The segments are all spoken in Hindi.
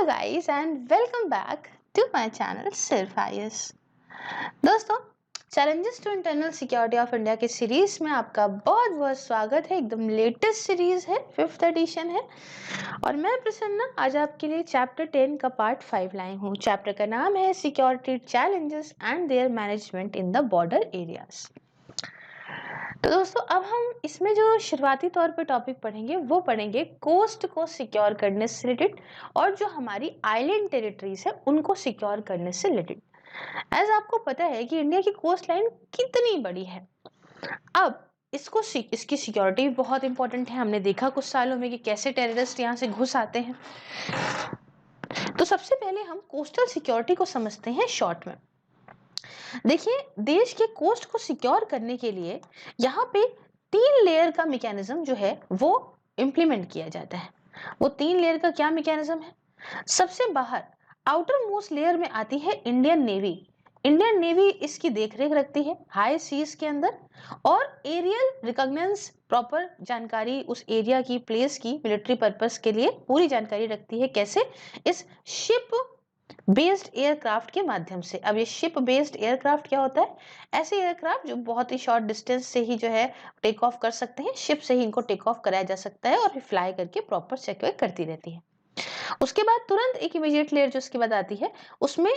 Hello guys and welcome back to my channel सिर्फ आईएएस। दोस्तों, challenges to internal security of India के सीरीज में आपका बहुत बहुत स्वागत है। एकदम लेटेस्ट सीरीज है, 5th एडिशन है और मैं प्रसन्ना आज आपके लिए चैप्टर 10 का पार्ट 5 लाई हूँ। चैप्टर का नाम है security challenges and there management in the border areas. तो दोस्तों, अब हम इसमें जो शुरुआती तौर पे टॉपिक पढ़ेंगे वो पढ़ेंगे कोस्ट को सिक्योर करने से रिलेटेड और जो हमारी आइलैंड टेरिटरीज है उनको सिक्योर करने से रिलेटेड। एज आपको पता है कि इंडिया की कोस्ट लाइन कितनी बड़ी है। अब इसकी सिक्योरिटी बहुत इंपॉर्टेंट है। हमने देखा कुछ सालों में कि कैसे टेररिस्ट यहाँ से घुस आते हैं। तो सबसे पहले हम कोस्टल सिक्योरिटी को समझते हैं शॉर्ट में। देखिए, देश के कोस्ट को सिक्योर करने के लिए यहाँ पे 3 लेयर का मैकेनिज्म जो है वो इम्प्लीमेंट किया जाता है। वो 3 लेयर का क्या मैकेनिज्म है? सबसे बाहर आउटर मोस्ट लेयर में आती है इंडियन नेवी। इंडियन नेवी इसकी देखरेख रखती है हाई सीज के अंदर और एरियल रिकॉग्निजेंस, प्रॉपर जानकारी उस एरिया की, प्लेस की, मिलिट्री पर्पस के लिए पूरी जानकारी रखती है। कैसे? इस शिप बेस्ड एयरक्राफ्ट के माध्यम से। अब ये शिप बेस्ड एयरक्राफ्ट क्या होता है? ऐसे एयरक्राफ्ट जो बहुत ही शॉर्ट डिस्टेंस से ही जो है टेक ऑफ कर सकते हैं। शिप से ही इनको टेक ऑफ कराया जा सकता है और फ्लाई करके प्रॉपर सिक्योर करती रहती है। उसके बाद तुरंत एक इमीडिएट लेयर जो उसके बाद आती है, उसमें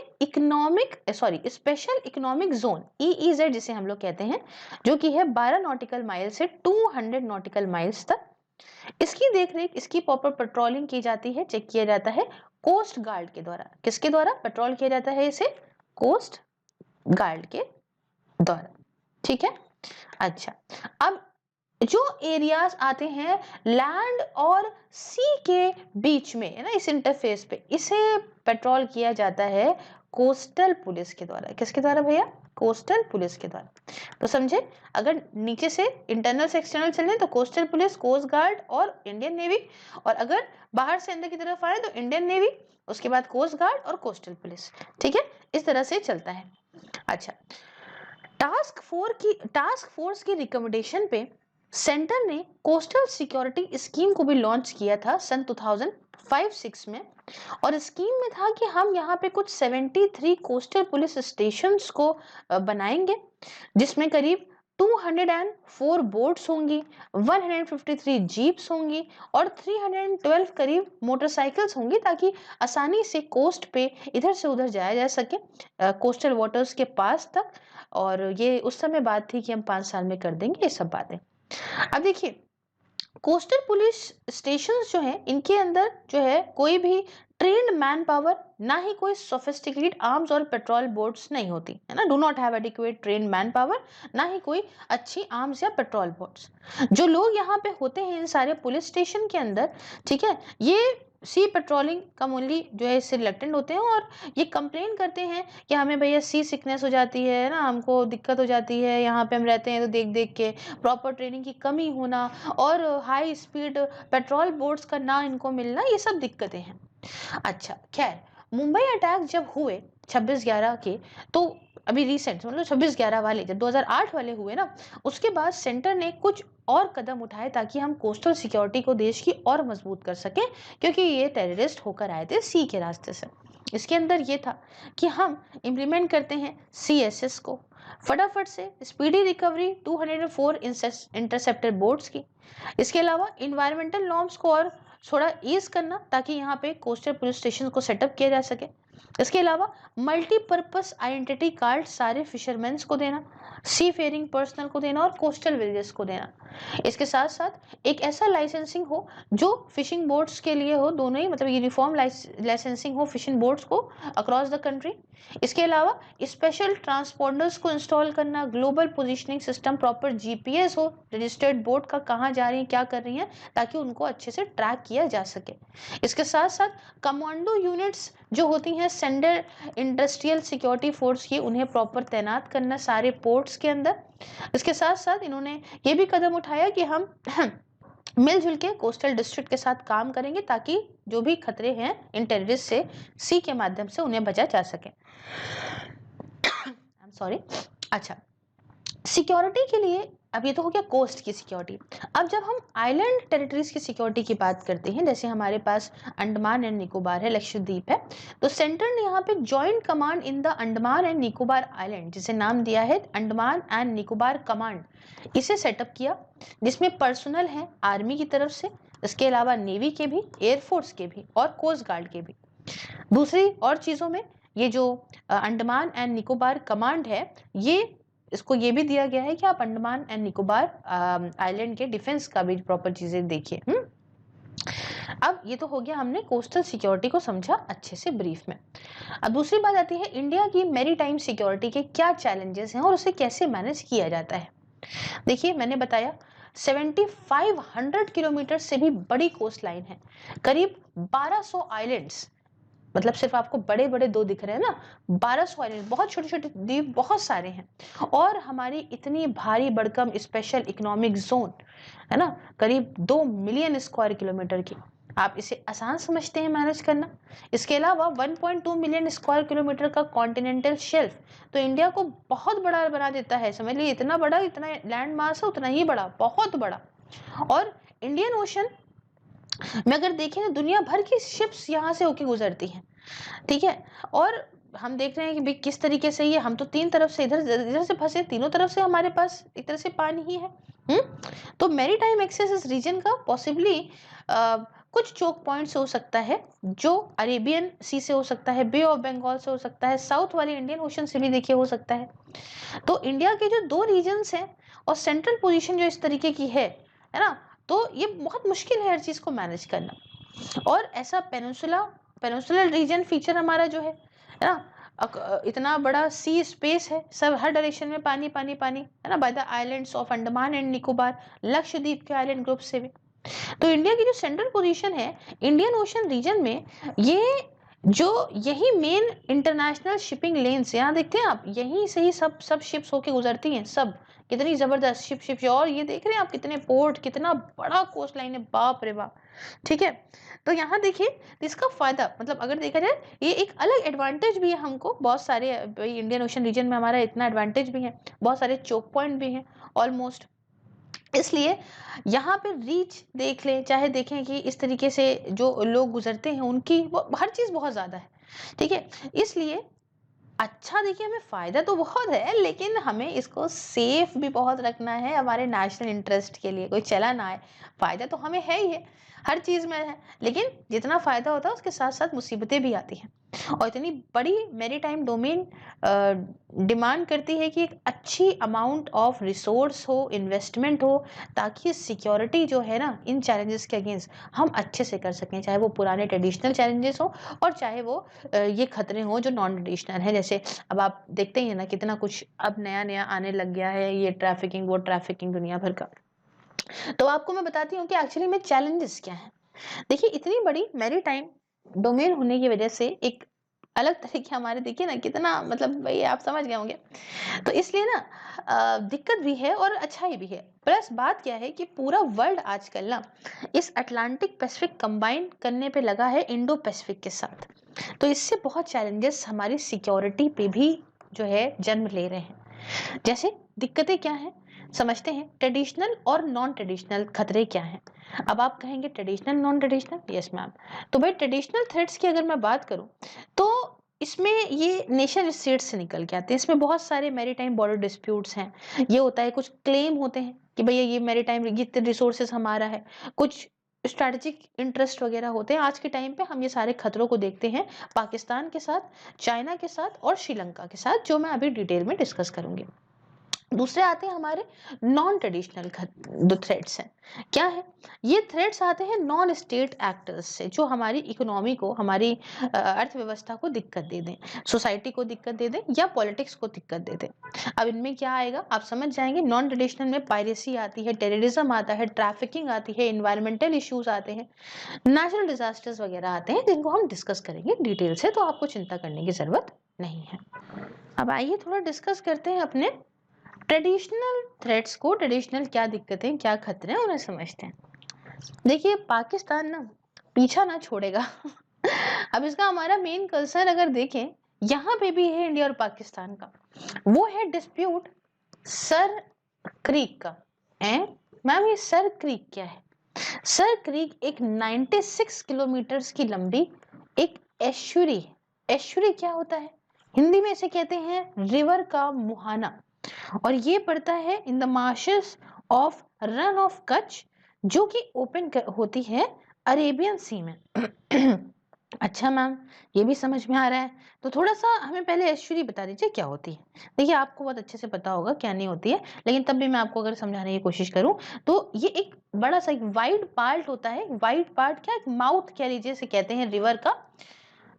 स्पेशल इकोनॉमिक जोन EEZ जिसे हम लोग कहते हैं, जो कि है 12 नॉटिकल माइल से 200 नॉटिकल माइल्स तक। इसकी देखरेख, इसकी प्रॉपर पेट्रोलिंग की जाती है, चेक किया जाता है कोस्ट गार्ड के द्वारा। किसके द्वारा पेट्रोल किया जाता है? इसे कोस्ट गार्ड के द्वारा। ठीक है। अच्छा, अब जो एरियाज आते हैं लैंड और सी के बीच में है ना, इस इंटरफेस पे, इसे पेट्रोल किया जाता है कोस्टल पुलिस के द्वारा। किसके द्वारा भैया? कोस्टल पुलिस के द्वारा। तो समझे, अगर नीचे से इंटरनल से एक्सटर्नल चले तो कोस्टल पुलिस, कोस्ट गार्ड और इंडियन नेवी, और अगर बाहर से अंदर की तरफ आए तो इंडियन नेवी, उसके बाद कोस्ट गार्ड और कोस्टल पुलिस। ठीक है, इस तरह से चलता है। अच्छा, टास्क फोर्स की रिकमेंडेशन पे सेंटर ने कोस्टल सिक्योरिटी स्कीम को भी लॉन्च किया था सन 2005-6 में। और स्कीम में था कि हम यहाँ पे कुछ 73 कोस्टल पुलिस स्टेशंस को बनाएंगे, जिसमें करीब 204 बोट्स होंगी, 153 जीप्स होंगी और 312 करीब मोटरसाइकिल्स होंगी, ताकि आसानी से कोस्ट पे इधर से उधर जाया जा सके, कोस्टल वाटर्स के पास तक। और ये उस समय बात थी कि हम 5 साल में कर देंगे ये सब बातें। अब देखिए, कोस्टल पुलिस स्टेशन जो है, इनके अंदर जो है कोई भी ट्रेन्ड मैन पावर, ना ही कोई सोफिस्टिकेटेड आर्म्स और पेट्रोल बोट्स नहीं होती है ना। Do not have adequate trained man power, ना ही कोई अच्छी आर्म्स या पेट्रोल बोट्स। जो लोग यहाँ पे होते हैं इन सारे पुलिस स्टेशन के अंदर, ठीक है, ये सी पेट्रोलिंग कमोनली जो है इससे रिलेक्टेंट होते हैं और ये कंप्लेन करते हैं कि हमें भैया सी सिकनेस हो जाती है ना, हमको दिक्कत हो जाती है, यहाँ पे हम रहते हैं तो देख देख के प्रॉपर ट्रेनिंग की कमी होना और हाई स्पीड पेट्रोल बोट्स का ना इनको मिलना, ये सब दिक्कतें हैं। अच्छा, खैर, मुंबई अटैक जब हुए 26/11 के, तो अभी रिसेंट मतलब 26/11 वाले जब 2008 वाले हुए ना, उसके बाद सेंटर ने कुछ और कदम उठाए ताकि हम कोस्टल सिक्योरिटी को देश की और मजबूत कर सकें, क्योंकि ये टेररिस्ट होकर आए थे सी के रास्ते से। इसके अंदर ये था कि हम इम्प्लीमेंट करते हैं CSS को, फटाफट से स्पीडी रिकवरी 204 इंटरसेप्टर बोट्स की। इसके अलावा इन्वायरमेंटल नॉर्म्स को और थोड़ा ईज करना, ताकि यहाँ पे कोस्टल पुलिस स्टेशन को सेटअप किया जा सके। इसके अलावा मल्टीपर्पस आइडेंटिटी कार्ड सारे फिशरमैन को देना, सी फेयरिंग पर्सनल को देना और कोस्टल विलेजेस को देना। इसके साथ साथ एक ऐसा लाइसेंसिंग हो जो फिशिंग बोट्स के लिए हो, दोनों ही, मतलब यूनिफॉर्म लाइसेंसिंग हो फिशिंग बोट्स को अक्रॉस द कंट्री। इसके अलावा स्पेशल ट्रांसपोंडर्स को इंस्टॉल करना, global positioning system, proper GPS हो रजिस्टर्ड बोट का, कहाँ जा रही है, क्या कर रही है, ताकि उनको अच्छे से ट्रैक किया जा सके। इसके साथ साथ कमांडो यूनिट्स जो होती हैं सेंटर इंडस्ट्रियल सिक्योरिटी फोर्स की, उन्हें प्रॉपर तैनात करना सारे पोर्ट्स के अंदर। इसके साथ साथ इन्होंने ये भी कदम उठाया कि हम मिलजुल के कोस्टल डिस्ट्रिक्ट के साथ काम करेंगे, ताकि जो भी खतरे हैं इन टेररिस्ट से सी के माध्यम से उन्हें बचा जा सके। I am sorry. अच्छा, सिक्योरिटी के लिए, अब ये तो हो गया कोस्ट की सिक्योरिटी। अब जब हम आइलैंड टेरिटरीज की सिक्योरिटी की बात करते हैं, जैसे हमारे पास अंडमान एंड निकोबार है, लक्षद्वीप है, तो सेंटर ने यहाँ पे joint command in the Andaman and Nicobar island, जिसे नाम दिया है अंडमान एंड निकोबार कमांड, इसे सेटअप किया, जिसमें पर्सनल है आर्मी की तरफ से, इसके अलावा नेवी के भी, एयरफोर्स के भी और कोस्ट गार्ड के भी। दूसरी और चीज़ों में ये जो अंडमान एंड निकोबार कमांड है, ये इसको ये भी दिया गया है कि आप अंडमान एंड निकोबार आइलैंड के डिफेंस का भी प्रॉपर चीजें देखिए। अब ये तो हो गया, हमने कोस्टल सिक्योरिटी को समझा अच्छे से ब्रीफ में। अब दूसरी बात आती है इंडिया की मैरीटाइम सिक्योरिटी के क्या चैलेंजेस हैं और उसे कैसे मैनेज किया जाता है। देखिए, मैंने बताया 7500 किलोमीटर से भी बड़ी कोस्ट लाइन है, करीब 1200 आइलैंड्स, मतलब सिर्फ आपको बड़े बड़े दो दिख रहे हैं ना, 1200 आइलैंड, बहुत छोटे छोटे द्वीप बहुत सारे हैं, और हमारी इतनी भारी भरकम स्पेशल इकोनॉमिक जोन है ना, करीब 2 मिलियन स्क्वायर किलोमीटर की। आप इसे आसान समझते हैं मैनेज करना। इसके अलावा 1.2 मिलियन स्क्वायर किलोमीटर का कॉन्टिनेंटल शेल्फ तो इंडिया को बहुत बड़ा बना देता है, समझ लीजिए, इतना बड़ा, इतना लैंड मास है उतना ही बड़ा, बहुत बड़ा। और इंडियन ओशन में अगर देखें तो दुनिया भर की शिप्स यहाँ से होके गुजरती हैं, ठीक है। और हम देख रहे हैं कि भाई किस तरीके से ये, हम तो तीन तरफ से इधर इधर से फंसे, तीनों तरफ से हमारे पास एक तरह से पानी ही है। तो मैरीटाइम एक्सेस इस रीजन का पॉसिबली कुछ चोक पॉइंट से हो सकता है, जो अरेबियन सी से हो सकता है, बे ऑफ बंगाल से हो सकता है, साउथ वाले इंडियन ओशन से भी देखिए हो सकता है। तो इंडिया के जो दो रीजन्स हैं और सेंट्रल पोजीशन जो इस तरीके की है ना, तो ये बहुत मुश्किल है हर चीज को मैनेज करना। और ऐसा पेनिनसुलर रीजन फीचर हमारा जो है ना, इतना बड़ा सी स्पेस है, सब हर डायरेक्शन में पानी पानी पानी है ना, by the islands of Andaman and Nicobar, Lakshadweep के आइलैंड ग्रुप से भी। तो इंडिया की जो सेंट्रल पोजीशन है इंडियन ओशन रीजन में, ये जो यही मेन इंटरनेशनल शिपिंग लेन्स, यहाँ देखते हैं आप, यहीं से ही सब शिप्स होके गुजरती हैं सब, कितनी जबरदस्त शिप। और ये देख रहे हैं आप कितने पोर्ट, कितना बड़ा कोस्ट लाइन है, बाप रे बाप, ठीक है। तो यहाँ देखिए, इसका फायदा, मतलब अगर देखा जाए ये एक अलग एडवांटेज भी है हमको, बहुत सारे इंडियन ओशन रीजन में हमारा इतना एडवांटेज भी है, बहुत सारे चोक पॉइंट भी हैं ऑलमोस्ट, इसलिए यहाँ पे रीच देख लें, चाहे देखें कि इस तरीके से जो लोग गुजरते हैं उनकी हर चीज बहुत ज्यादा है, ठीक है। इसलिए अच्छा, देखिए, हमें फायदा तो बहुत है, लेकिन हमें इसको सेफ भी बहुत रखना है हमारे नेशनल इंटरेस्ट के लिए, कोई चला ना आए। फायदा तो हमें है ही है, हर चीज में है, लेकिन जितना फायदा होता है उसके साथ साथ मुसीबतें भी आती हैं। और इतनी बड़ी मैरीटाइम डोमेन डिमांड करती है कि एक अच्छी अमाउंट ऑफ रिसोर्स हो, इन्वेस्टमेंट हो, ताकि सिक्योरिटी जो है ना, इन चैलेंजेस के अगेंस्ट हम अच्छे से कर सकें, चाहे वो पुराने ट्रेडिशनल चैलेंजेस हो और चाहे वो ये खतरे हो जो नॉन ट्रेडिशनल है। जैसे अब आप देखते ही हैं ना, कितना कुछ अब नया नया आने लग गया है, ये ट्रैफिकिंग, वो ट्रैफिकिंग, दुनिया भर का। तो आपको मैं बताती हूँ कि एक्चुअली में चैलेंजेस क्या है। देखिए, इतनी बड़ी मैरीटाइम डोमेन होने की वजह से एक अलग तरीके हमारे, देखिए ना कितना, मतलब भाई आप समझ गए होंगे, तो इसलिए ना दिक्कत भी है और अच्छाई भी है। प्लस बात क्या है कि पूरा वर्ल्ड आजकल ना इस अटलांटिक पैसिफिक कंबाइन करने पे लगा है इंडो पैसिफिक के साथ, तो इससे बहुत चैलेंजेस हमारी सिक्योरिटी पे भी जो है जन्म ले रहे हैं। जैसे दिक्कतें क्या हैं समझते हैं, ट्रेडिशनल और नॉन ट्रेडिशनल खतरे क्या हैं। अब आप कहेंगे traditional non traditional, yes ma'am. तो भाई ट्रेडिशनल थ्रेट्स की अगर मैं बात करूं तो इसमें ये नेशन स्टेट से निकल के आते हैं, इसमें बहुत सारे मैरीटाइम बॉर्डर डिस्प्यूट्स हैं। ये होता है, कुछ क्लेम होते हैं कि भैया ये मैरीटाइम, ये रिसोर्सेज हमारा है, कुछ स्ट्रैटेजिक इंटरेस्ट वगैरह होते हैं। आज के टाइम पे हम ये सारे खतरों को देखते हैं पाकिस्तान के साथ, चाइना के साथ और श्रीलंका के साथ, जो मैं अभी डिटेल में डिस्कस करूंगी। दूसरे आते हैं हमारे नॉन ट्रेडिशनल जो थ्रेट्स हैं। क्या है, ये थ्रेट्स आते हैं नॉन स्टेट एक्टर्स से, जो हमारी इकोनॉमी को, हमारी अर्थव्यवस्था को दिक्कत दे दें, सोसाइटी को दिक्कत दे दें या पॉलिटिक्स को दिक्कत दे दें। अब इनमें क्या आएगा आप समझ जाएंगे। नॉन ट्रेडिशनल में पायरेसी आती है, टेररिज्म आता है, ट्रैफिकिंग आती है, इन्वायरमेंटल इश्यूज आते हैं, नेचुरल डिजास्टर्स वगैरह आते हैं, जिनको हम डिस्कस करेंगे डिटेल से, तो आपको चिंता करने की जरूरत नहीं है। अब आइए थोड़ा डिस्कस करते हैं अपने ट्रेडिशनल थ्रेट्स को, ट्रेडिशनल क्या दिक्कतें, क्या खतरे हैं, उन्हें समझते हैं। देखिए, पाकिस्तान ना पीछा ना छोड़ेगा। अब इसका हमारा मेन कंसर्न अगर देखें, यहाँ पे भी है इंडिया और पाकिस्तान का, वो है डिस्प्यूट सर क्रीक का। मैम ये सर क्रीक क्या है? सर क्रीक एक 96 किलोमीटर की लंबी एक एस्चुरी है। एस्चुरी क्या होता है? हिंदी में इसे कहते हैं रिवर का मुहाना, और ये पड़ता है in the marches of run of Kutch, जो कि ओपन होती है अरेबियन सी में। अच्छा मैम, ये भी समझ में आ रहा है। तो थोड़ा सा हमें पहले एस्चुरी बता दीजिए क्या होती है। देखिए आपको बहुत अच्छे से पता होगा क्या नहीं होती है, लेकिन तब भी मैं आपको अगर समझाने की कोशिश करूं तो ये एक बड़ा सा एक वाइड पार्ट होता है। वाइड पार्ट क्या, एक माउथ कह लीजिए से कहते हैं रिवर का।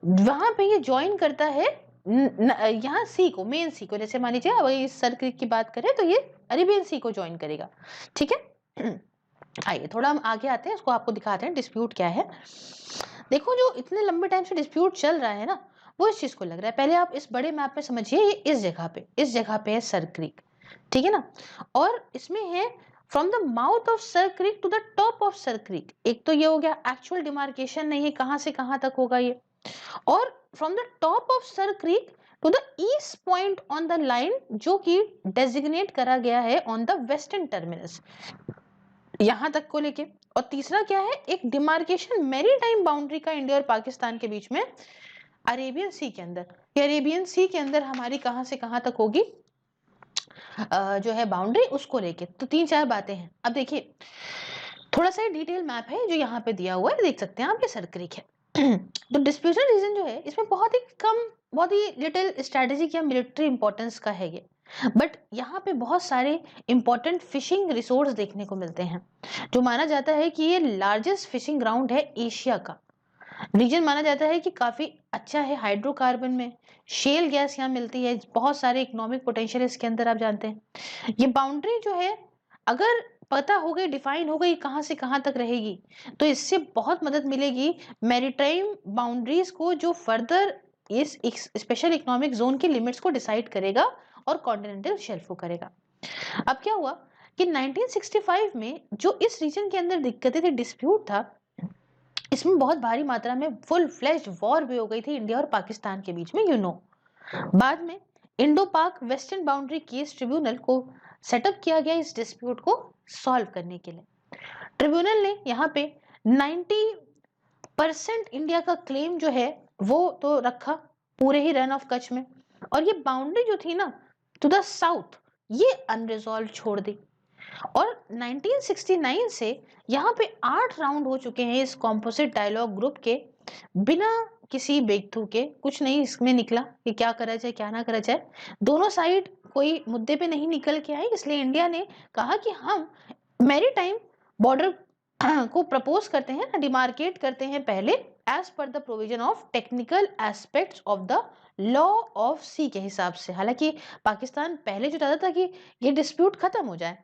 वहां पे ये ज्वाइन करता है यहाँ सी को, मेन सी को। जैसे मान लीजिए अब इस सर क्रीक की बात करें तो ये अरेबियन सी को ज्वाइन करेगा। ठीक है। आइए थोड़ा हम आगे आते हैं, इसको आपको दिखाते हैं डिस्प्यूट क्या है। देखो जो इतने लंबे टाइम से डिस्प्यूट चल रहा है ना, वो इस चीज को लग रहा है। पहले आप इस बड़े मैप में समझिए, ये इस जगह पे है सर क्रीक, ठीक है ना। और इसमें है from the mouth of Sir Creek to the top of Sir Creek. एक तो ये हो गया एक्चुअल डिमार्केशन नहीं है कहां से कहां तक होगा ये, और from the top of Sir Creek to the east point on the line, जो कि डेजिग्नेट करा गया है ऑन द वेस्टर्न टर्मिनस, यहां तक को लेके। और तीसरा क्या है, एक डिमार्केशन मैरीटाइम बाउंड्री का इंडिया और पाकिस्तान के बीच में अरेबियन सी के अंदर। अरेबियन सी के अंदर हमारी कहां से कहां तक होगी जो है बाउंड्री, उसको लेके। तो तीन चार बातें हैं। अब देखिए थोड़ा सा डिटेल मैप है जो यहाँ पे दिया हुआ है, देख सकते हैं आप, ये सर क्रीक है। तो डिस्प्यूटेड रीजन जो है इसमें बहुत ही कम, बहुत ही लिटिल स्ट्रेटेजिक या मिलिट्री इंपॉर्टेंस का है ये, बट यहाँ पे बहुत सारे इंपॉर्टेंट फिशिंग रिसोर्स देखने को मिलते हैं। जो माना जाता है कि ये लार्जेस्ट फिशिंग ग्राउंड है एशिया का। रीजन माना जाता है कि काफी अच्छा है हाइड्रोकार्बन में, शेल गैस यहाँ मिलती है, बहुत सारे इकोनॉमिक पोटेंशियल इसके अंदर, आप जानते हैं। ये बाउंड्री जो है अगर पता हो गई, डिफाइन हो गई कहां से कहां तक रहेगी, तो इससे बहुत मदद मिलेगी मैरीटाइम बाउंड्रीज को, जो फर्दर इस स्पेशल इकोनॉमिक जोन के लिमिट्स को डिसाइड करेगा और कॉन्टिनेंटल शेल्फ को करेगा। अब क्या हुआ कि 1965 में जो इस रीजन के अंदर दिक्कतें थी, डिस्प्यूट था, इसमें बहुत भारी मात्रा में फुल फ्लेज्ड वॉर भी हो गई थी इंडिया और पाकिस्तान के बीच में, बाद में इंडो पाक वेस्टर्न बाउंड्री केस ट्रिब्यूनल को सेटअप किया गया इस डिस्प्यूट को सॉल्व करने के लिए। ट्रिब्यूनल ने यहाँ पे 90% इंडिया का क्लेम जो है वो तो रखा पूरे ही रन ऑफ कच्छ में, और ये बाउंड्री जो थी ना टू द साउथ, ये अनरिजॉल्व छोड़ दी। और 1969 से यहाँ पे 8 राउंड हो चुके हैं इस कॉम्पोजिट डायलॉग ग्रुप के, बिना किसी बेगथू के। कुछ नहीं इसमें निकला कि क्या करा जाए क्या ना करा जाए, दोनों साइड कोई मुद्दे पे नहीं निकल के आई। इसलिए इंडिया ने कहा कि हम मैरीटाइम बॉर्डर को प्रपोज करते हैं, डिमार्केट करते हैं पहले as per the provision of technical aspects of the law of sea के हिसाब से। हालांकि पाकिस्तान पहले जो चाहता था कि ये डिस्प्यूट खत्म हो जाए,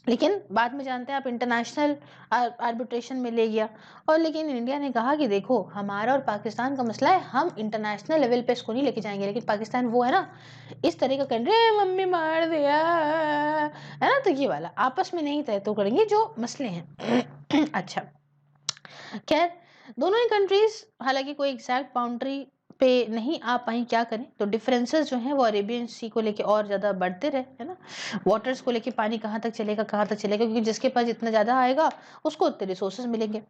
लेकिन बाद में जानते हैं आप इंटरनेशनल आर्बिट्रेशन में ले गया। और लेकिन इंडिया ने कहा कि देखो हमारा और पाकिस्तान का मसला है, हम इंटरनेशनल लेवल पे इसको नहीं लेके जाएंगे। लेकिन पाकिस्तान वो है ना इस तरह का कंट्री, मम्मी मार दिया है ना, तो ये वाला आपस में नहीं तय तो करेंगे जो मसले हैं। अच्छा खैर, दोनों ही कंट्रीज हालांकि कोई एग्जैक्ट बाउंड्री पे नहीं आ पाई, क्या करें। तो डिफरेंसेस जो हैं वो अरेबियन सी को लेके और ज्यादा बढ़ते रहे, है ना। वाटर्स को लेके, पानी कहाँ तक चलेगा कहाँ तक चलेगा, क्योंकि जिसके पास जितना ज्यादा आएगा उसको उतने रिसोर्सेज मिलेंगे।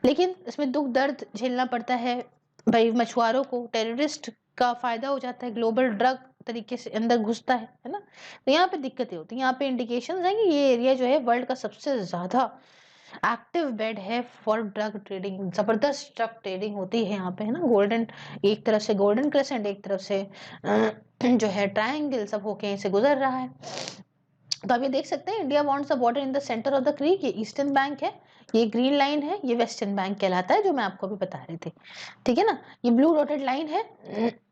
लेकिन इसमें दुख दर्द झेलना पड़ता है भाई मछुआरों को, टेररिस्ट का फायदा हो जाता है, ग्लोबल ड्रग तरीके से अंदर घुसता है ना। तो यहाँ पे दिक्कतें होती हैं। यहाँ पे इंडिकेशन है कि ये एरिया जो है वर्ल्ड का सबसे ज्यादा एक्टिव बेड है फॉर ड्रग ट्रेडिंग। जबरदस्त ड्रग ट्रेडिंग होती है यहाँ पे, है ना। गोल्डन, एक तरफ से गोल्डन क्रेसेंट, एक तरफ से जो है ट्रायंगल, सब होके इसे गुजर रहा है। तो आप ये देख सकते हैं, India wants the border in the centre of the creek. ये ईस्टर्न बैंक है, ये ग्रीन लाइन है, ये वेस्टर्न बैंक कहलाता है, जो मैं आपको अभी बता रही थी, ठीक है ना। ये ब्लू डॉटेड लाइन है,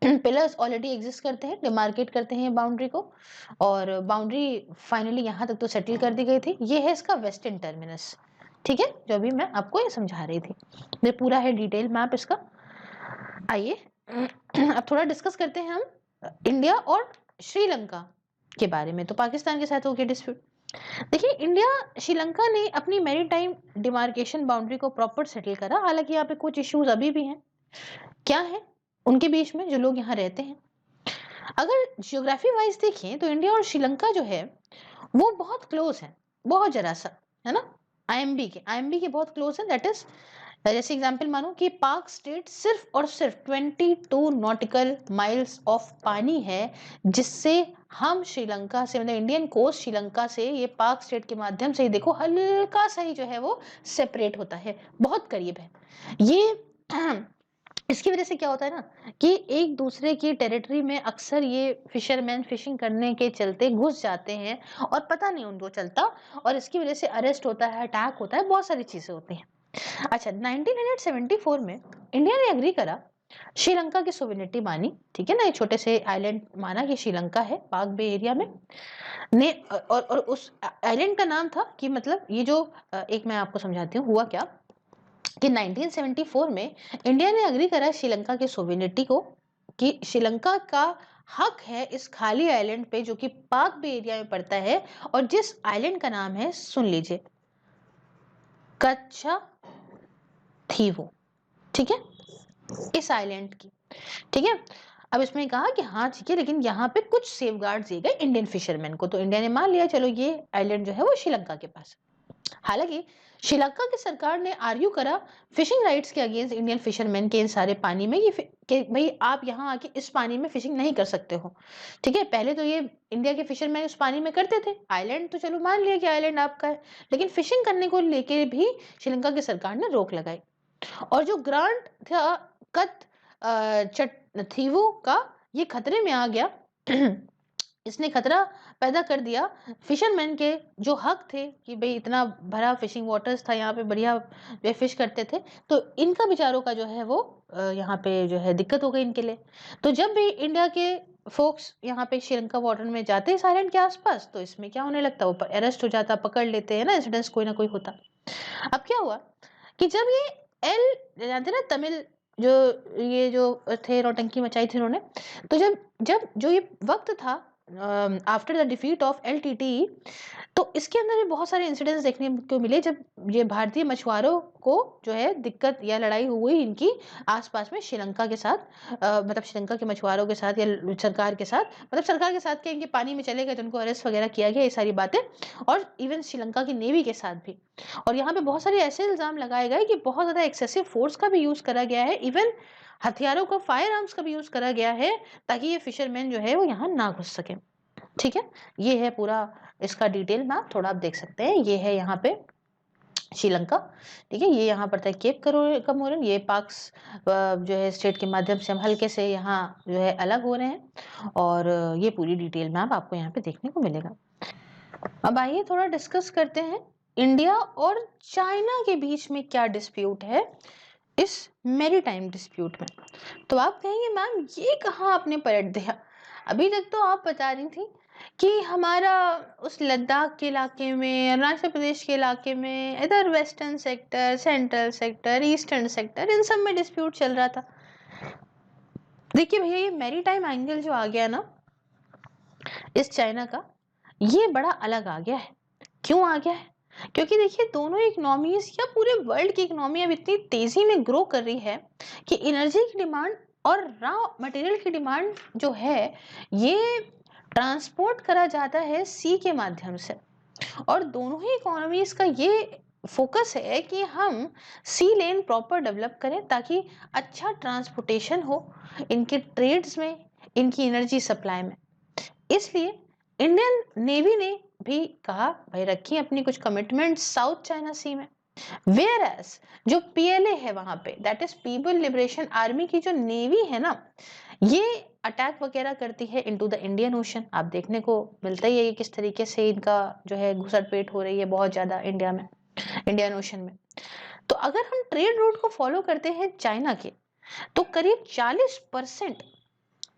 पिलर्स ऑलरेडी एग्जिस्ट करते हैं, डिमार्केट करते हैं बाउंड्री को, और बाउंड्री फाइनली यहाँ तक तो सेटल कर दी गई थी। ये है इसका वेस्टर्न टर्मिनस, ठीक है, जो अभी मैं आपको ये समझा रही थी। ये पूरा है डिटेल मैप इसका। आइए अब थोड़ा डिस्कस करते हैं हम इंडिया और श्रीलंका के बारे में। तो पाकिस्तान के साथ हो गया डिस्प्यूट। देखिए इंडिया श्रीलंका ने अपनी मैरीटाइम डिमार्केशन बाउंड्री को प्रॉपर सेटल करा। हालांकि यहाँ पे कुछ इश्यूज अभी भी हैं। क्या है उनके बीच में, जो लोग यहाँ रहते हैं अगर जियोग्राफी वाइज देखें तो इंडिया और श्रीलंका जो है वो बहुत क्लोज है, बहुत जरा सा, है ना। आईएमबी के बहुत क्लोज है। दैट इज, जैसे एग्जांपल मानो कि पाक स्टेट सिर्फ और सिर्फ 22 नॉटिकल माइल्स ऑफ पानी है जिससे हम श्रीलंका से, मतलब इंडियन कोस्ट श्रीलंका से ये पाक स्टेट के माध्यम से ही देखो हल्का सा ही जो है वो सेपरेट होता है, बहुत करीब है ये। इसकी वजह से क्या होता है ना कि एक दूसरे की टेरिटरी में अक्सर ये फिशरमैन फिशिंग करने के चलते घुस जाते हैं और पता नहीं उनको चलता, और इसकी वजह से अरेस्ट होता है, अटैक होता है, बहुत सारी चीजें होती हैं। अच्छा, 1974 में इंडिया ने एग्री करा, श्रीलंका की सोवेनिटी मानी, ठीक है ना, एक छोटे से आइलैंड माना कि श्रीलंका है पाक बे एरिया में ने, और उस आइलैंड का नाम था कि मतलब ये जो एक मैं आपको समझाती हूँ हुआ क्या कि 1974 में इंडिया ने अग्री करा श्रीलंका की सोवेनिटी को कि श्रीलंका का हक है इस खाली आइलैंड पे जो कि पाक बे एरिया में पड़ता है, और जिस आइलैंड का नाम है, सुन लीजिए, कच्चा थीवो, ठीक है, इस आइलैंड की, ठीक है। अब इसमें कहा कि हाँ ठीक है, लेकिन यहाँ पे कुछ सेफगार्ड दिए गए इंडियन फिशरमैन को, तो इंडिया ने मान लिया चलो ये आइलैंड जो है वो श्रीलंका के पास। हालांकि श्रीलंका की सरकार ने आर्ग्यू करा फिशिंग राइट्स के अगेंस्ट इंडियन फिशरमैन के इन सारे पानी में, कि भाई आप यहाँ आके इस पानी में फिशिंग नहीं कर सकते हो, ठीक है। पहले तो ये इंडिया के फिशरमैन उस पानी में करते थे, आइलैंड तो चलो मान लिया कि आइलैंड आपका है, लेकिन फिशिंग करने को लेकर भी श्रीलंका की सरकार ने रोक लगाई। और जो ग्रांट था कत थीवो का, ये खतरे में आ गया। इसने खतरा पैदा कर दिया फिशरमैन के जो हक थे कि भाई इतना भरा फिशिंग वाटर्स था यहाँ पे, बढ़िया वे फिश करते थे, तो इनका बेचारों का जो है वो यहाँ पे जो है दिक्कत हो गई इनके लिए। तो जब भी इंडिया के फोक्स यहाँ पे श्रीलंका वाटर में जाते हैं इस आइलैंड के आसपास, तो इसमें क्या होने लगता, वो अरेस्ट हो जाता, पकड़ लेते हैं ना, इंसिडेंट्स कोई ना कोई होता। अब क्या हुआ कि जब ये जानते ना तमिल जो ये जो थे नौटंकी मचाई थी इन्होंने, तो जब जब जो ये वक्त था after the defeat of LTT, तो इसके अंदर भी बहुत सारे इंसिडेंट्स देखने को मिले जब ये भारतीय मछुआरों को जो है दिक्कत या लड़ाई हुई इनकी आसपास में श्रीलंका के साथ, मतलब श्रीलंका के मछुआरों के साथ या सरकार के साथ, मतलब सरकार के साथ क्या, इनके पानी में चले गए तो उनको अरेस्ट वगैरह किया गया, ये सारी बातें, और इवन श्रीलंका की नेवी के साथ भी। और यहाँ पे बहुत सारे ऐसे इल्जाम लगाए गए कि बहुत ज्यादा एक्सेसिव फोर्स का भी यूज करा गया है, इवन हथियारों का, फायर आर्म्स का भी यूज करा गया है, ताकि ये फिशरमैन जो है वो यहाँ ना घुस सके, ठीक है। ये है पूरा इसका डिटेल मैप, थोड़ा आप देख सकते हैं, ये है यहाँ पे श्रीलंका, ठीक है, ये यहाँ पड़ता है केप कमोरन, ये पाक्स जो है स्टेट के माध्यम से हम हल्के से यहाँ जो है अलग हो रहे हैं, और ये पूरी डिटेल मैप आपको यहाँ पे देखने को मिलेगा। अब आइए थोड़ा डिस्कस करते हैं इंडिया और चाइना के बीच में क्या डिस्प्यूट है इस मैरीटाइम डिस्प्यूट में। तो आप कहेंगे मैम ये कहाँ आपने पलट दिया, अभी तक तो आप बता रही थी कि हमारा उस लद्दाख के इलाके में, अरुणाचल प्रदेश के इलाके में, इधर western sector, central sector, eastern sector, इन सब में डिस्प्यूट चल रहा था। देखिए भैया, ये मैरीटाइम एंगल जो आ गया ना इस चाइना का, ये बड़ा अलग आ गया है। क्यों आ गया है? क्योंकि देखिए दोनों इकोनॉमीज या पूरे वर्ल्ड की इकोनॉमी अब इतनी तेजी में ग्रो कर रही है कि एनर्जी की डिमांड और रॉ मटेरियल की डिमांड जो है ये ट्रांसपोर्ट करा जाता है सी के माध्यम से, और दोनों ही इकोनॉमीज का ये फोकस है कि हम सी लेन प्रॉपर डेवलप करें ताकि अच्छा ट्रांसपोर्टेशन हो इनके ट्रेड्स में, इनकी एनर्जी सप्लाई में। इसलिए इंडियन नेवी ने भी कहा भाई रखिए अपनी कुछ कमिटमेंट साउथ चाइना सी में, वेयर एज जो पीएलए है वहां पे, that is people liberation army की जो नेवी है ना, ये अटैक वगैरह करती है इनटू द इंडियन ओशन। आप देखने को मिलता ही है कि किस तरीके से इनका जो है घुसड़पेट हो रही है बहुत ज्यादा इंडिया में, इंडियन ओशन में। तो अगर हम ट्रेड रूट को फॉलो करते हैं चाइना के, तो करीब 40%,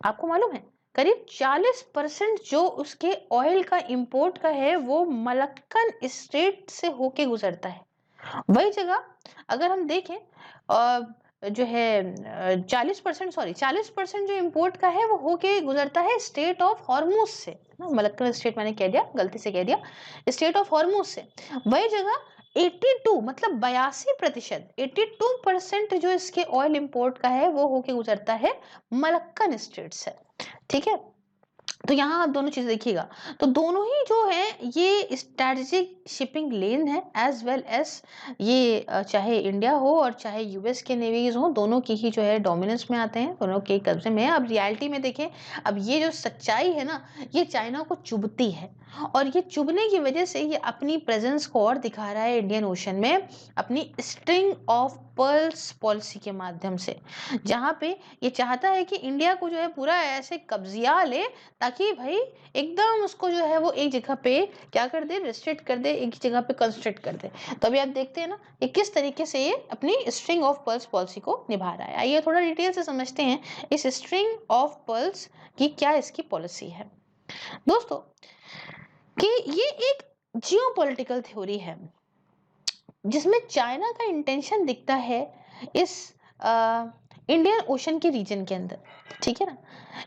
आपको मालूम है करीब 40% जो उसके ऑयल का इंपोर्ट का है वो मलक्कन स्टेट से होके गुजरता है। वही जगह अगर हम देखें जो है 40% जो इंपोर्ट का है वो होके गुजरता है स्टेट ऑफ हॉर्मुज से ना, मलक्कन स्टेट मैंने कह दिया, गलती से कह दिया, स्टेट ऑफ हॉर्मुज से। वही जगह 82 मतलब 82%, 82% जो इसके ऑयल इंपोर्ट का है वो होके गुजरता है मलक्कन स्टेट से, ठीक है। तो यहाँ आप दोनों चीज़ देखिएगा, तो दोनों ही जो है ये स्ट्रैटेजिक शिपिंग लेन है, एज वेल एज ये चाहे इंडिया हो और चाहे यूएस के नेवीज हो, दोनों की ही जो है डोमिनेंस में आते हैं, दोनों के कब्जे में है। अब रियलिटी में देखें, अब ये जो सच्चाई है ना, ये चाइना को चुभती है, और ये चुभने की वजह से ये अपनी प्रेजेंस को और दिखा रहा है इंडियन ओशन में अपनी स्ट्रिंग ऑफ पर्ल्स पॉलिसी के माध्यम से, जहाँ पे ये चाहता है कि इंडिया को जो है पूरा ऐसे कब्जिया ले, ताकि भाई एकदम उसको जो है वो एक जगह पे क्या कर दे, रिस्ट्रिक्ट कर दे, एक जगह पे कंस्ट्रक्ट कर दे। तो अभी आप देखते हैं ना ये किस तरीके से ये अपनी स्ट्रिंग ऑफ पर्ल्स पॉलिसी को निभा रहा है। आइए थोड़ा डिटेल से समझते हैं इस स्ट्रिंग ऑफ पर्ल्स की क्या इसकी पॉलिसी है दोस्तों। कि ये एक जियोपॉलिटिकल थ्योरी है जिसमें चाइना का इंटेंशन दिखता है इस इंडियन ओशन के रीजन के अंदर, ठीक है ना।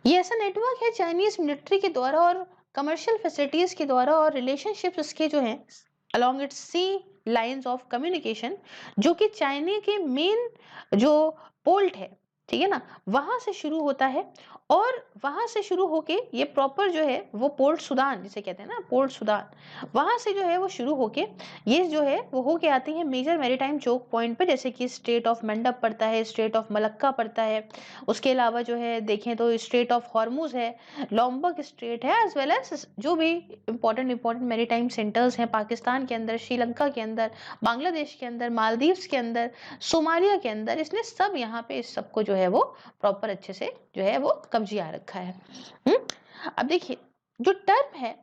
ये ऐसा नेटवर्क है चाइनीज मिलिट्री के द्वारा और कमर्शियल फैसिलिटीज के द्वारा और रिलेशनशिप्स इसके जो हैं along its sea lines of communication, जो कि चाइना के मेन जो पोर्ट है, ठीक है ना, वहां से शुरू होता है, और वहां से शुरू होके ये प्रॉपर जो है वो पोर्ट सुदान जिसे कहते हैं ना, पोर्ट सुदान, वहां से जो है वो शुरू होके ये जो है वो होके आती है मेजर मैरीटाइम चोक पॉइंट पे, जैसे कि स्ट्रेट ऑफ मंडप पड़ता है, स्ट्रेट ऑफ मलक्का पड़ता है, उसके अलावा जो है देखें तो स्ट्रेट ऑफ हॉर्मुज है, लॉम्बक स्ट्रेट है, एज वेल एज जो भी इंपॉर्टेंट मैरीटाइम सेंटर्स हैं पाकिस्तान के अंदर, श्रीलंका के अंदर, बांग्लादेश के अंदर, मालदीव्स के अंदर, सोमालिया के अंदर, इसने सब यहाँ पे इस सबको जो है वो प्रॉपर अच्छे से जो है वो कब्जिया रखा है। अब देखिए जो टर्म है,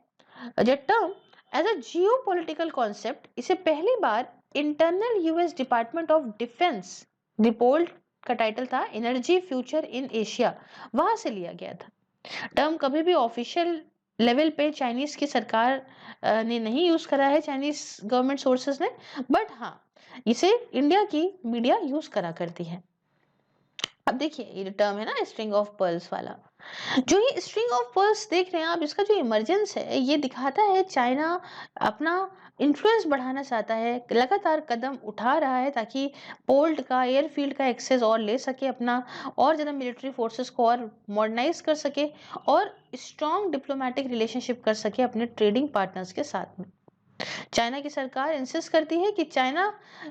जो term as a geopolitical concept, इसे पहली बार internal US department of defence report का टाइटल था एनर्जी फ्यूचर इन एशिया, वहां से लिया गया था। टर्म कभी भी ऑफिशियल लेवल पे चाइनीज की सरकार ने नहीं यूज करा है, चाइनीज गवर्नमेंट सोर्सेस ने, बट हाँ इसे इंडिया की मीडिया यूज करा करती है। अब देखिए ये जो टर्म है ना स्ट्रिंग ऑफ पर्ल्स वाला, जो ये स्ट्रिंग ऑफ पर्ल्स देख रहे हैं आप, इसका जो इमरजेंस है ये दिखाता है चाइना अपना इन्फ्लुएंस बढ़ाना चाहता है, लगातार कदम उठा रहा है ताकि पोर्ट का, एयरफील्ड का एक्सेस और ले सके, अपना और ज़्यादा मिलिट्री फोर्सेस को और मॉडर्नाइज कर सके, और स्ट्रॉन्ग डिप्लोमेटिक रिलेशनशिप कर सके अपने ट्रेडिंग पार्टनर्स के साथ में। चाइना की सरकार इंसिस्ट करती है कि चाइना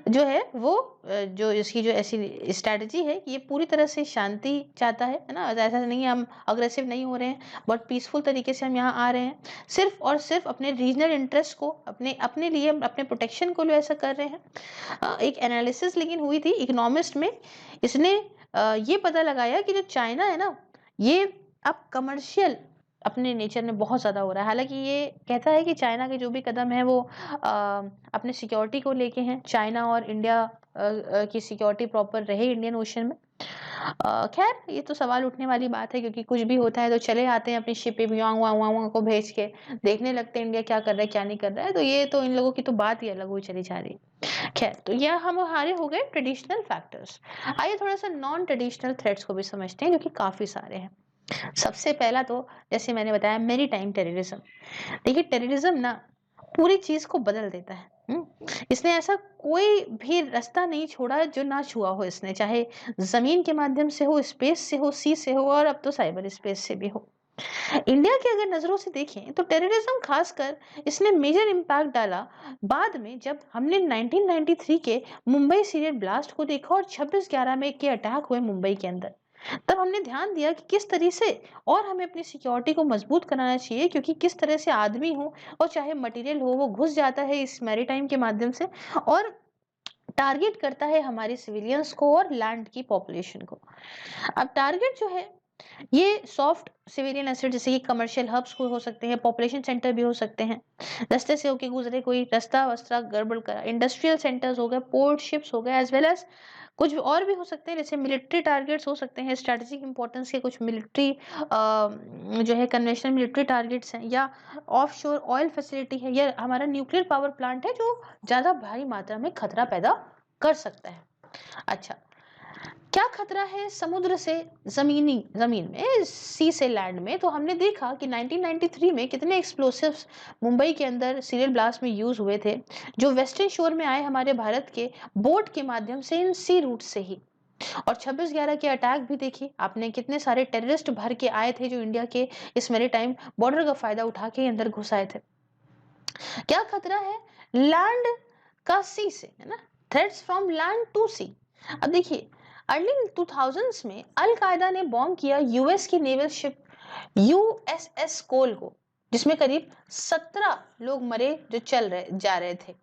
जो है वो जो इसकी जो ऐसी स्ट्रैटेजी है ये पूरी तरह से शांति चाहता है ना, ऐसा नहीं है हम अग्रेसिव नहीं हो रहे हैं, बहुत पीसफुल तरीके से हम यहाँ आ रहे हैं, सिर्फ और सिर्फ अपने रीजनल इंटरेस्ट को, अपने अपने लिए, अपने प्रोटेक्शन को लिए ऐसा कर रहे हैं। एक एनालिसिस लेकिन हुई थी इकोनॉमिस्ट में, इसने ये पता लगाया कि जो चाइना है ना ये अब कमर्शियल अपने नेचर में बहुत ज़्यादा हो रहा है। हालांकि ये कहता है कि चाइना के जो भी कदम है वो अपने सिक्योरिटी को लेके हैं, चाइना और इंडिया की सिक्योरिटी प्रॉपर रहे इंडियन ओशन में। खैर ये तो सवाल उठने वाली बात है, क्योंकि कुछ भी होता है तो चले आते हैं अपनी शिप पे भी को भेज के, देखने लगते हैं इंडिया क्या कर रहा है क्या नहीं कर रहा है, तो ये तो इन लोगों की तो बात ही अलग हुई चली जा रही है। खैर तो यह हम हमारे हो गए ट्रेडिशनल फैक्टर्स। आइए थोड़ा सा नॉन ट्रेडिशनल थ्रेट्स को भी समझते हैं, जो कि काफ़ी सारे हैं। सबसे पहला तो जैसे मैंने बताया मेरी टाइम टेररिज्म। देखिए टेररिज्म ना पूरी चीज को बदल देता है। इसने ऐसा कोई भी रास्ता नहीं छोड़ा जो ना छुआ हो इसने, चाहे जमीन के माध्यम से हो, स्पेस से हो, सी से हो, और अब तो साइबर स्पेस से भी हो। इंडिया की अगर नजरों से देखें तो टेररिज्म खासकर इसने मेजर इम्पैक्ट डाला बाद में, जब हमने 1993 के मुंबई सीरियल ब्लास्ट को देखा और 26/11 में के अटैक हुए मुंबई के अंदर। तब हमने ध्यान दिया कि किस तरह से और हमें अपनी सिक्योरिटी को मजबूत कराना चाहिए, क्योंकि किस तरह से आदमी हो और चाहे मटेरियल हो वो घुस जाता है इस मैरीटाइम के माध्यम से और टारगेट करता है हमारे सिविलियंस को और लैंड की पॉपुलेशन को। अब टारगेट जो है ये सॉफ्ट सिविलियन एसेट जैसे कि कमर्शियल हब्स को हो सकते हैं, पॉपुलेशन सेंटर भी हो सकते हैं, रास्ते से होके गुजरे कोई रास्ता वस्ता गड़बड़ करा, इंडस्ट्रियल सेंटर्स हो गए, पोर्ट शिप्स हो गए, एज वेल एज कुछ और भी हो सकते हैं, जैसे मिलिट्री टारगेट्स हो सकते हैं, स्ट्रेटेजिक इंपॉर्टेंस के कुछ मिलिट्री जो है कन्वेंशनल मिलिट्री टारगेट्स हैं, या ऑफशोर ऑयल फैसिलिटी है, या हमारा न्यूक्लियर पावर प्लांट है जो ज़्यादा भारी मात्रा में खतरा पैदा कर सकता है। अच्छा, क्या खतरा है समुद्र से जमीन में, सी से लैंड में? तो हमने देखा कि 1993 में कितने एक्सप्लोसिव्स मुंबई के अंदर सीरियल ब्लास्ट में यूज हुए थे, जो वेस्टर्न शोर में आए हमारे भारत के बोट के माध्यम से, इन सी रूट से ही। और 26/11 के अटैक भी देखिए आपने, कितने सारे टेररिस्ट भर के आए थे जो इंडिया के इस मैरीटाइम बॉर्डर का फायदा उठा के अंदर घुस आए थे। क्या खतरा है? लैंड का सी से, है ना, थ्रेट्स फ्रॉम लैंड टू सी। अब देखिए अर्ली 2000s में अल कायदा ने बॉम्ब किया यूएस की नेवल शिप यूएसएस कोल को, जिसमें करीब 17 लोग मरे जो जा रहे थे।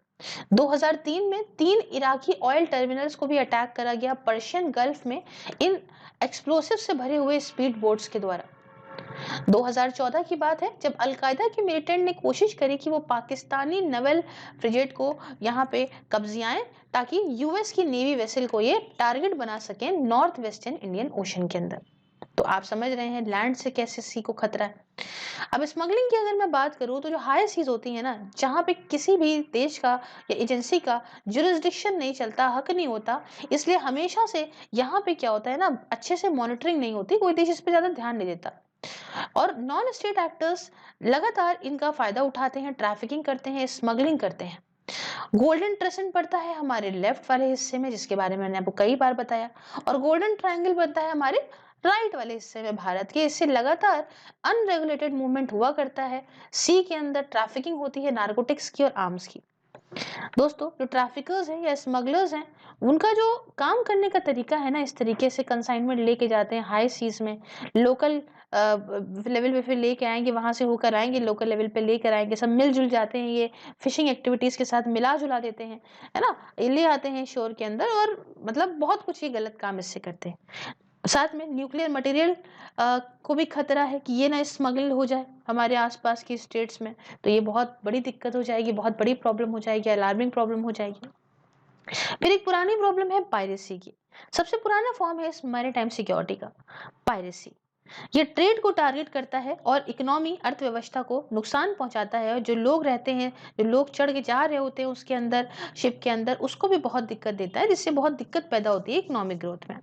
2003 में 3 इराकी ऑयल टर्मिनल्स को भी अटैक करा गया पर्शियन गल्फ में इन एक्सप्लोसिव से भरे हुए स्पीड बोट्स के द्वारा। 2014 की बात है जब अलकायदा के मिलिटेंट ने कोशिश करी कि वो पाकिस्तानी नवल फ्रिगेट को यहाँ पे कब्जियाएं ताकि यूएस की नेवी वेसल को ये टारगेट बना सकें नॉर्थ वेस्टर्न इंडियन ओशन के अंदर। तो आप समझ रहे हैं लैंड से कैसे सी को खतरा है। अब स्मगलिंग की अगर मैं बात करूं तो जो हाई सीज होती है ना, जहां पे किसी भी देश का या एजेंसी का जुरिस्डिक्शन नहीं चलता, हक नहीं होता, इसलिए हमेशा से यहाँ पे क्या होता है ना, अच्छे से मॉनिटरिंग नहीं होती, कोई देश इस पे ज्यादा ध्यान नहीं देता और नॉन स्टेट एक्टर्स लगातार इनका फायदा उठाते हैं, ट्रैफिकिंग करते हैं, स्मगलिंग करते हैं। गोल्डन ट्रेसेंट पड़ता है हमारे लेफ्ट वाले हिस्से में, जिसके बारे में मैंने आपको कई बार बताया, और गोल्डन ट्रायंगल बनता है हमारे राइट वाले हिस्से में भारत के। इससे लगातार अनरेगुलेटेड मूवमेंट हुआ करता है, सी के अंदर ट्रैफिकिंग होती है नारकोटिक्स की और आर्म्स की। दोस्तों जो ट्रैफिकर्स हैं या स्मगलर्स हैं, उनका जो काम करने का तरीका है ना, इस तरीके से कंसाइनमेंट लेके जाते हैं हाई सीज में, लोकल लेवल पे फिर लेके आएंगे, वहां से होकर आएंगे लोकल लेवल पे लेकर आएंगे, सब मिलजुल जाते हैं, ये फिशिंग एक्टिविटीज के साथ मिला जुला देते हैं, है ना, ये ले आते हैं शोर के अंदर और मतलब बहुत कुछ ये गलत काम इससे करते हैं। साथ में न्यूक्लियर मटेरियल को भी खतरा है कि ये ना स्मगल हो जाए हमारे आसपास की स्टेट्स में, तो ये बहुत बड़ी दिक्कत हो जाएगी, बहुत बड़ी प्रॉब्लम हो जाएगी, अलार्मिंग प्रॉब्लम हो जाएगी। फिर एक पुरानी प्रॉब्लम है पायरेसी की। सबसे पुराना फॉर्म है इस मैरीटाइम सिक्योरिटी का, पायरेसी। ये ट्रेड को टारगेट करता है और इकोनॉमी अर्थव्यवस्था को नुकसान पहुंचाता है, और जो लोग रहते हैं, जो लोग चढ़ के जा रहे होते हैं उसके अंदर, शिप के अंदर, उसको भी बहुत दिक्कत देता है, जिससे बहुत दिक्कत पैदा होती है इकोनॉमिक ग्रोथ में।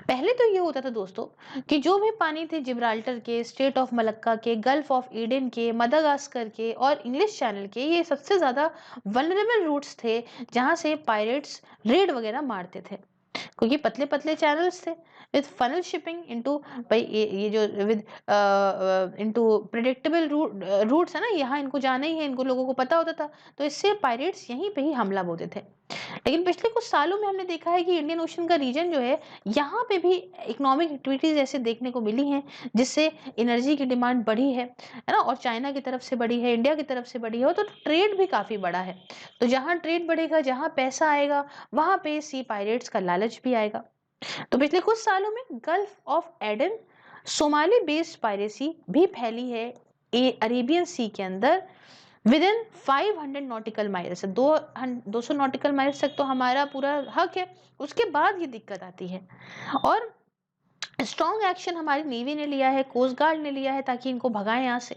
पहले तो ये होता था दोस्तों कि जो भी पानी थे जिब्राल्टर के, स्ट्रेट ऑफ मलक्का के, गल्फ ऑफ ईडन के, मदागास्कर के और इंग्लिश चैनल के, ये सबसे ज्यादा वल्नरेबल रूट्स थे जहां से पायरेट्स रेड वगैरह मारते थे, क्योंकि पतले पतले चैनल्स थे विद फनल शिपिंग इनटू, भाई ये जो विद इनटू प्रिडिक्टेबल रूट्स है ना, यहाँ इनको जाना ही है, इनको लोगों को पता होता था, तो इससे पायरेट्स यहीं पे ही हमला बोलते थे। लेकिन पिछले कुछ सालों में हमने देखा है कि इंडियन ओशन का रीजन जो है, यहाँ पे भी इकोनॉमिक एक्टिविटीज ऐसे देखने को मिली हैं जिससे एनर्जी की डिमांड बढ़ी है ना, और चाइना की तरफ से बढ़ी है, इंडिया की तरफ से बढ़ी है, तो ट्रेड भी काफी बड़ा है। तो जहाँ ट्रेड बढ़ेगा, जहाँ पैसा आएगा, वहां पे सी पायरेट्स का लालच भी आएगा। तो पिछले कुछ सालों में gulf of Aden Somali based piracy भी फैली है अरेबियन सी के अंदर with in 500 nautical miles. 200 nautical miles तक तो हमारा पूरा हक है, उसके बाद ये दिक्कत आती है। और स्ट्रॉन्ग एक्शन हमारी नेवी ने लिया है, कोस्ट गार्ड ने लिया है, ताकि इनको भगाएं यहाँ से।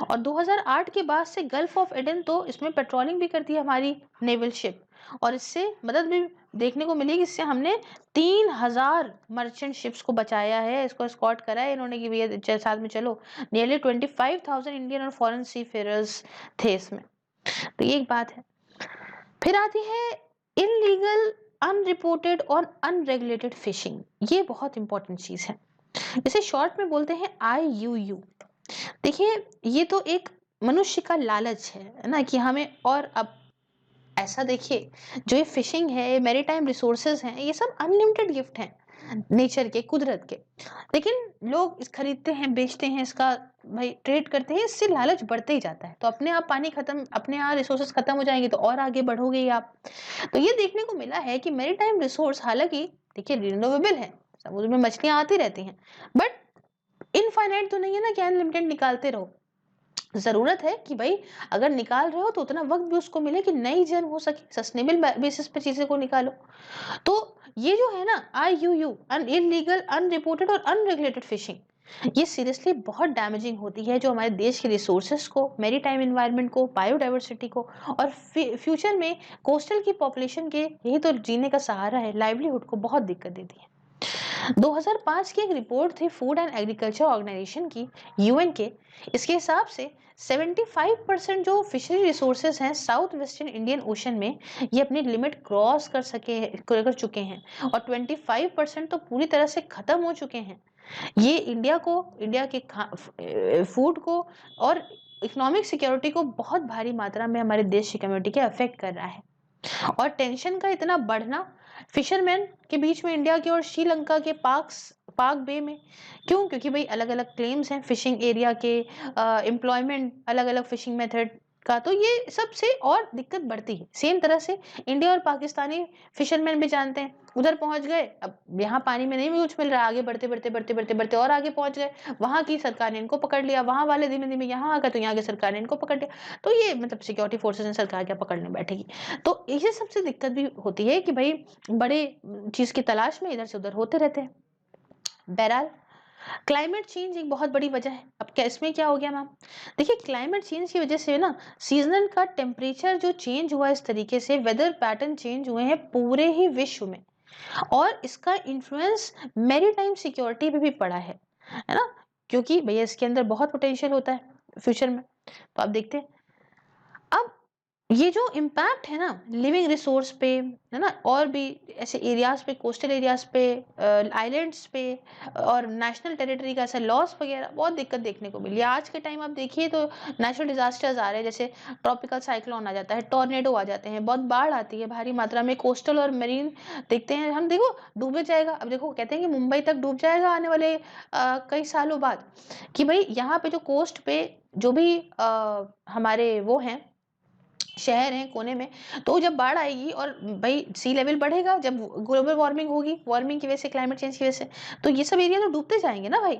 और 2008 के बाद से गल्फ ऑफ एडन तो इसमें पेट्रोलिंग भी करती है हमारी नेवल शिप, और इससे मदद भी देखने को मिली कि इससे हमने 3000 मर्चेंट शिप्स को बचाया है, इसको स्कॉट करा है इन्होंने कि भैया साथ में चलो। नियरली 25,000 इंडियन और फॉरेन सी फेरर्स थे इसमें, तो ये एक बात है। फिर आती है इनलीगल, अनरिपोर्टेड और अनरेगुलेटेड फिशिंग। ये बहुत इंपॉर्टेंट चीज है, इसे शॉर्ट में बोलते हैं IUU। देखिए ये तो एक मनुष्य का लालच है ना, कि हमें, और अब ऐसा देखिए, जो ये फिशिंग है, मैरीटाइम रिसोर्सेज हैं, ये सब अनलिमिटेड गिफ्ट हैं नेचर के, कुदरत के, लेकिन लोग इस खरीदते हैं, बेचते हैं, इसका भाई ट्रेड करते हैं, इससे लालच बढ़ते ही जाता है। तो अपने आप पानी खत्म, अपने आप रिसोर्सेज खत्म हो जाएंगे तो और आगे बढ़ोगे ही आप। तो ये देखने को मिला है कि मैरीटाइम रिसोर्स हालांकि देखिए रिन्यूएबल है, समुद्र में मछलियां आती रहती हैं, बट इनफाइनाइट तो नहीं है ना कि अनलिमिटेड निकालते रहो। जरूरत है कि भाई अगर निकाल रहे हो तो उतना वक्त भी उसको मिले कि नई जन्म हो सके, सस्टेनेबल बेसिस पे चीजें को निकालो। तो ये जो है ना IUU, इलीगल, अनरिपोर्टेड और अनरेगुलेटेड फिशिंग, ये सीरियसली बहुत डैमेजिंग होती है जो हमारे देश के रिसोर्सेस को, मैरीटाइम एनवायरनमेंट को, बायोडाइवर्सिटी को, और फ्यूचर में कोस्टल की पॉपुलेशन के, यही तो जीने का सहारा है, लाइवलीहुड को बहुत दिक्कत देती है। 2005 की एक रिपोर्ट थी फूड एंड एग्रीकल्चर ऑर्गेनाइजेशन की, यूएन के। इसके हिसाब से 75% जो फिशरी रिसोर्सेज हैं साउथ वेस्टर्न इंडियन ओशन में, ये अपनी लिमिट क्रॉस कर चुके हैं, और 25% तो पूरी तरह से खत्म हो चुके हैं। ये इंडिया के फूड को और इकोनॉमिक सिक्योरिटी को बहुत भारी मात्रा में हमारे देश की कम्युनिटी के अफेक्ट कर रहा है। और टेंशन का इतना बढ़ना फिशरमैन के बीच में इंडिया के और श्रीलंका के पाक बे में, क्यों? क्योंकि भाई अलग अलग क्लेम्स हैं फिशिंग एरिया के, एम्प्लॉयमेंट, अलग अलग फिशिंग मेथड का, तो ये सबसे और दिक्कत बढ़ती है। सेम तरह से इंडिया और पाकिस्तानी फिशरमैन भी जानते हैं, उधर पहुंच गए, अब यहाँ पानी में नहीं भी कुछ मिल रहा, आगे बढ़ते बढ़ते बढ़ते बढ़ते बढ़ते और आगे पहुंच गए, वहां की सरकार ने इनको पकड़ लिया, वहां वाले धीमे धीमे यहाँ आ गए, तो यहाँ की सरकार ने इनको पकड़ लिया। तो ये मतलब सिक्योरिटी फोर्सेस ने सरकार क्या पकड़ने बैठेगी। तो ये सबसे दिक्कत भी होती है कि भाई बड़े चीज की तलाश में इधर से उधर होते रहते हैं। बहरहाल क्लाइमेट चेंज एक बहुत बड़ी वजह है। अब क्या इसमें क्या हो गया मैम? देखिए क्लाइमेट चेंज की वजह से ना सीजनल का टेम्परेचर जो चेंज हुआ, इस तरीके से वेदर पैटर्न चेंज हुए हैं पूरे ही विश्व में, और इसका इन्फ्लुएंस मैरीटाइम सिक्योरिटी पे भी पड़ा है ना? क्योंकि भैया इसके अंदर बहुत पोटेंशियल होता है फ्यूचर में। तो आप देखते हैं अब ये जो इम्पैक्ट है ना लिविंग रिसोर्स पे, है ना, और भी ऐसे एरियाज पे, कोस्टल एरियाज पे, आइलैंड्स पे, और नेशनल टेरिटरी का ऐसा लॉस वगैरह, बहुत दिक्कत देखने को मिली। आज के टाइम आप देखिए तो नेचुरल डिजास्टर्स आ रहे हैं, जैसे ट्रॉपिकल साइक्लोन आ जाता है, टॉर्नेडो आ जाते हैं, बहुत बाढ़ आती है भारी मात्रा में, कोस्टल और मरीन देखते हैं हम, देखो डूबे जाएगा। अब देखो कहते हैं कि मुंबई तक डूब जाएगा आने वाले कई सालों बाद, कि भाई यहाँ पे जो कोस्ट पे जो भी हमारे वो हैं शहर हैं कोने में, तो जब बाढ़ आएगी और भाई सी लेवल बढ़ेगा, जब ग्लोबल वार्मिंग होगी, वार्मिंग की वजह से, क्लाइमेट चेंज की वजह से, तो ये सब एरिया तो डूबते जाएंगे ना भाई।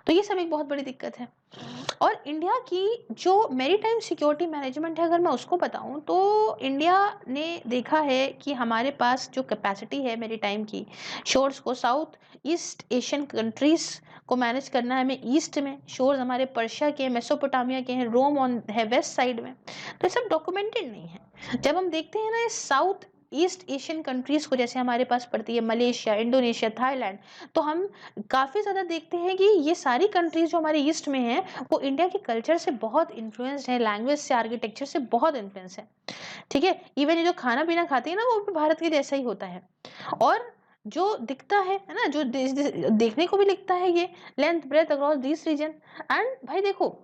तो ये सब एक बहुत बड़ी दिक्कत है। और इंडिया की जो मैरीटाइम सिक्योरिटी मैनेजमेंट है, अगर मैं उसको बताऊं, तो इंडिया ने देखा है कि हमारे पास जो कैपेसिटी है मैरीटाइम की, शोर्स को साउथ ईस्ट एशियन कंट्रीज को मैनेज करना है, हमें ईस्ट में शोर्स हमारे पर्शिया के, मेसोपोटामिया के हैं, रोम ऑन है वेस्ट साइड में, तो ये सब डॉक्यूमेंटेड नहीं है। जब हम देखते हैं ना इस साउथ ईस्ट एशियन कंट्रीज को, जैसे हमारे पास पड़ती है मलेशिया, इंडोनेशिया, थाईलैंड, तो हम काफी ज्यादा देखते हैं कि ये सारी कंट्रीज जो हमारे ईस्ट में हैं, वो इंडिया के कल्चर से बहुत इन्फ्लुएंस्ड है, लैंग्वेज से, आर्किटेक्चर से बहुत इन्फ्लुएंस है। ठीक है, इवन ये जो खाना पीना खाते हैं ना, वो भी भारत के जैसा ही होता है। और जो दिखता है ना, जो देखने को भी लिखता है, ये length breadth across this region. And भाई देखो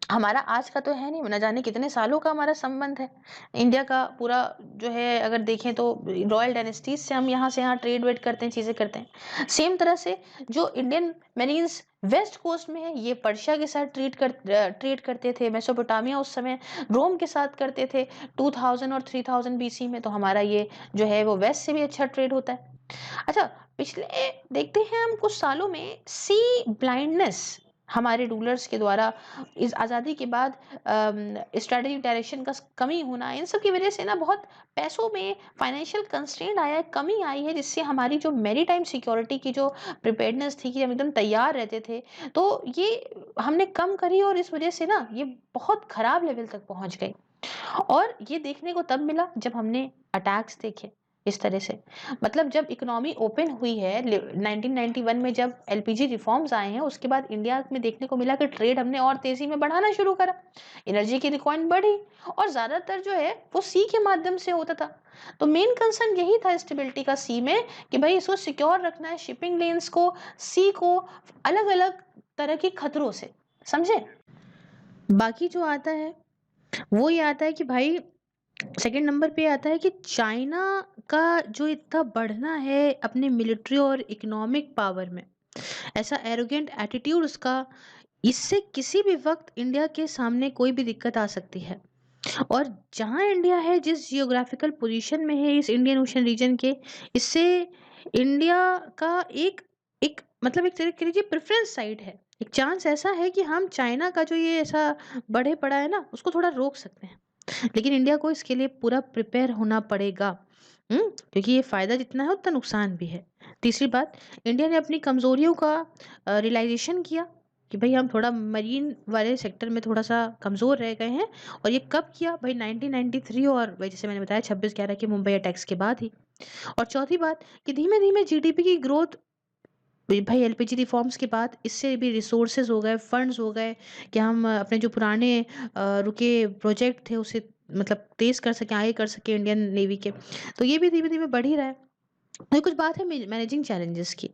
हमारा आज का तो है नहीं, न जाने कितने सालों का हमारा संबंध है इंडिया का पूरा, जो है अगर देखें तो रॉयल डायनेस्टीज से हम यहाँ से यहाँ ट्रेड वेड करते हैं, चीजें करते हैं। सेम तरह से जो इंडियन मेरीन्स वेस्ट कोस्ट में है, ये पर्शिया के साथ ट्रेड करते थे, मेसोपोटामिया उस समय रोम के साथ करते थे 2000 और 3000 बीसी में, तो हमारा ये जो है वो वेस्ट से भी अच्छा ट्रेड होता है। अच्छा, पिछले देखते हैं हम कुछ सालों में सी ब्लाइंडनेस हमारे रूलर्स के द्वारा, इस आज़ादी के बाद स्ट्रेटेजिक डायरेक्शन का कमी होना, इन सब की वजह से ना बहुत पैसों में फाइनेंशियल कंस्ट्रेंट आया है, कमी आई है, जिससे हमारी जो मैरीटाइम सिक्योरिटी की जो प्रिपेयर्डनेस थी कि हम एकदम तैयार रहते थे, तो ये हमने कम करी, और इस वजह से ना ये बहुत खराब लेवल तक पहुंच गई। और ये देखने को तब मिला जब हमने अटैक्स देखे इस तरह से। मतलब जब इकोनॉमी ओपन हुई है 1991 में, जब एलपीजी रिफॉर्म्स आए हैं, उसके बाद इंडिया में देखने को मिला कि ट्रेड हमने और तेजी में बढ़ाना शुरू करा, एनर्जी की रिक्वायरमेंट बढ़ी, और ज्यादातर जो है वो सी के माध्यम से होता था। तो मेन कंसर्न यही था स्टेबिलिटी का सी में, कि भाई इसको सिक्योर रखना है, शिपिंग लेन्स को, सी को, अलग अलग तरह के खतरों से, समझे। बाकी जो आता है वो ये आता है कि भाई सेकंड नंबर पे आता है कि चाइना का जो इतना बढ़ना है अपने मिलिट्री और इकोनॉमिक पावर में, ऐसा एरोगेंट एटीट्यूड उसका, इससे किसी भी वक्त इंडिया के सामने कोई भी दिक्कत आ सकती है। और जहां इंडिया है, जिस जियोग्राफिकल पोजीशन में है इस इंडियन ओशन रीजन के, इससे इंडिया का एक एक मतलब एक तरह लीजिए प्रेफरेंस साइड है, एक चांस ऐसा है कि हम चाइना का जो ये ऐसा बढ़े पड़ा है ना, उसको थोड़ा रोक सकते हैं। लेकिन इंडिया को इसके लिए पूरा प्रिपेयर होना पड़ेगा, क्योंकि ये फायदा जितना है उतना नुकसान भी है। तीसरी बात, इंडिया ने अपनी कमजोरियों का रियलाइजेशन किया कि भाई हम थोड़ा मरीन वाले सेक्टर में थोड़ा सा कमजोर रह गए हैं, और ये कब किया भाई? 1993, और भाई जैसे मैंने बताया 26/11 के मुंबई अटैक्स के बाद ही। और चौथी बात कि धीमे धीमे जीडीपी की ग्रोथ भाई एलपीजी रिफॉर्म्स के बाद इससे भी रिसोर्सेज हो गए, फंड्स हो गए कि हम अपने जो पुराने रुके प्रोजेक्ट थे उसे मतलब तेज कर सकें, आगे कर सकें इंडियन नेवी के। तो ये भी धीमे धीमे बढ़ ही रहा है। ये कुछ बात है मैनेजिंग चैलेंजेस की,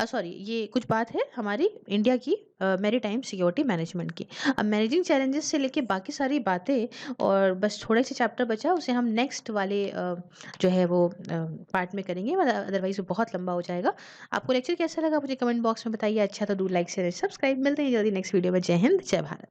सॉरी, ये कुछ बात है हमारी इंडिया की मैरीटाइम सिक्योरिटी मैनेजमेंट की। अब मैनेजिंग चैलेंजेस से लेके बाकी सारी बातें और बस थोड़े से चैप्टर बचा, उसे हम नेक्स्ट वाले जो है वो पार्ट में करेंगे, मतलब अदरवाइज वो बहुत लंबा हो जाएगा। आपको लेक्चर कैसा लगा मुझे कमेंट बॉक्स में बताइए। अच्छा तो डू लाइक शेयर सब्सक्राइब। मिलते हैं जल्दी नेक्स्ट वीडियो में। जय हिंद, जय भारत।